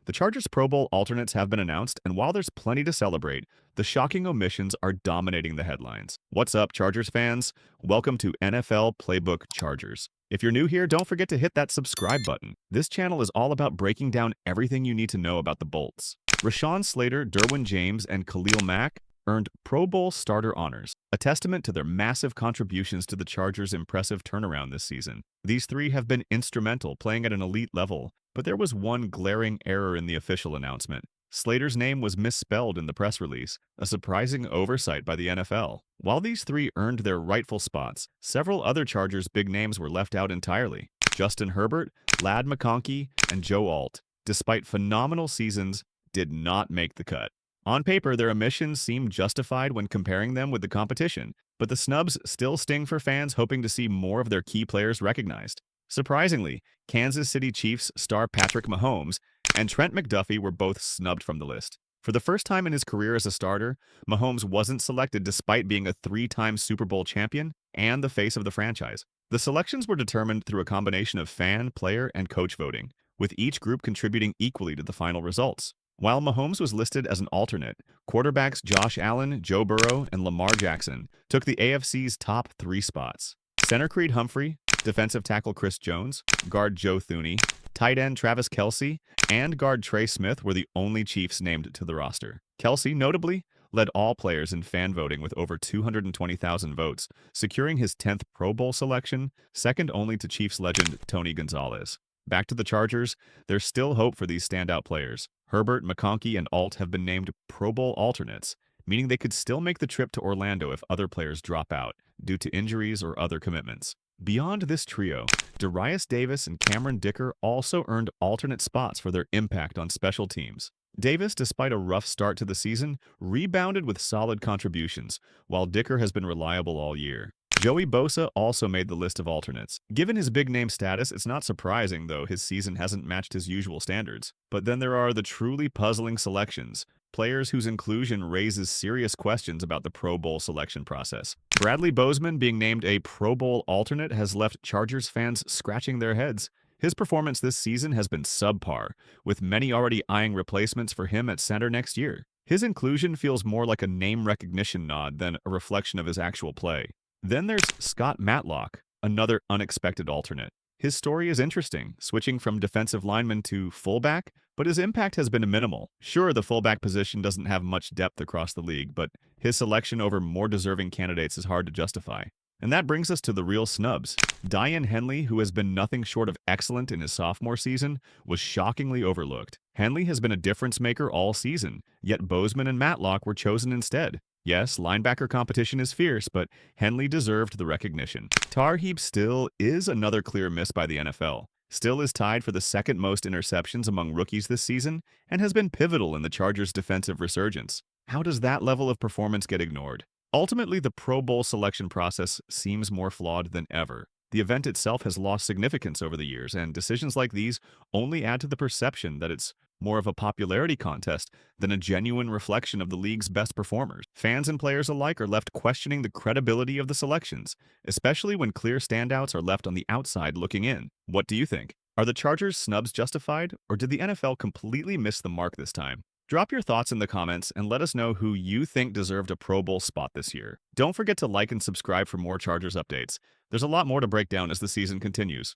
The Chargers Pro Bowl alternates have been announced, and while there's plenty to celebrate, the shocking omissions are dominating the headlines. What's up, Chargers fans? Welcome to NFL Playbook Chargers. If you're new here, don't forget to hit that subscribe button. This channel is all about breaking down everything you need to know about the Bolts. Rashawn Slater, Derwin James, and Khalil Mack earned Pro Bowl starter honors, a testament to their massive contributions to the Chargers' impressive turnaround this season. These three have been instrumental, playing at an elite level, but there was one glaring error in the official announcement. Slater's name was misspelled in the press release, a surprising oversight by the NFL. While these three earned their rightful spots, several other Chargers' big names were left out entirely. Justin Herbert, McConkey, and Joe Alt, despite phenomenal seasons, did not make the cut. On paper, their omissions seemed justified when comparing them with the competition, but the snubs still sting for fans hoping to see more of their key players recognized. Surprisingly, Kansas City Chiefs star Patrick Mahomes and Trent McDuffie were both snubbed from the list. For the first time in his career as a starter, Mahomes wasn't selected despite being a three-time Super Bowl champion and the face of the franchise. The selections were determined through a combination of fan, player, and coach voting, with each group contributing equally to the final results. While Mahomes was listed as an alternate, quarterbacks Josh Allen, Joe Burrow, and Lamar Jackson took the AFC's top three spots. Center Creed Humphrey, defensive tackle Chris Jones, guard Joe Thuney, tight end Travis Kelce, and guard Trey Smith were the only Chiefs named to the roster. Kelce, notably, led all players in fan voting with over 220,000 votes, securing his 10th Pro Bowl selection, second only to Chiefs legend Tony Gonzalez. Back to the Chargers, there's still hope for these standout players. Herbert, McConkey, and Alt have been named Pro Bowl alternates, meaning they could still make the trip to Orlando if other players drop out due to injuries or other commitments. Beyond this trio, Derius Davis and Cameron Dicker also earned alternate spots for their impact on special teams. Davis, despite a rough start to the season, rebounded with solid contributions, while Dicker has been reliable all year. Joey Bosa also made the list of alternates. Given his big-name status, it's not surprising, though, his season hasn't matched his usual standards. But then there are the truly puzzling selections, players whose inclusion raises serious questions about the Pro Bowl selection process. Bradley Bozeman being named a Pro Bowl alternate has left Chargers fans scratching their heads. His performance this season has been subpar, with many already eyeing replacements for him at center next year. His inclusion feels more like a name recognition nod than a reflection of his actual play. Then there's Scott Matlock, another unexpected alternate. His story is interesting, switching from defensive lineman to fullback, but his impact has been minimal. Sure, the fullback position doesn't have much depth across the league, but his selection over more deserving candidates is hard to justify. And that brings us to the real snubs. Daiyan Henley, who has been nothing short of excellent in his sophomore season, was shockingly overlooked. Henley has been a difference maker all season, yet Bozeman and Matlock were chosen instead. Yes, linebacker competition is fierce, but Henley deserved the recognition. Tarheeb Still is another clear miss by the NFL. Still is tied for the second most interceptions among rookies this season and has been pivotal in the Chargers' defensive resurgence. How does that level of performance get ignored? Ultimately, the Pro Bowl selection process seems more flawed than ever. The event itself has lost significance over the years, and decisions like these only add to the perception that it's more of a popularity contest than a genuine reflection of the league's best performers. Fans and players alike are left questioning the credibility of the selections, especially when clear standouts are left on the outside looking in. What do you think? Are the Chargers' snubs justified, or did the NFL completely miss the mark this time? Drop your thoughts in the comments and let us know who you think deserved a Pro Bowl spot this year. Don't forget to like and subscribe for more Chargers updates. There's a lot more to break down as the season continues.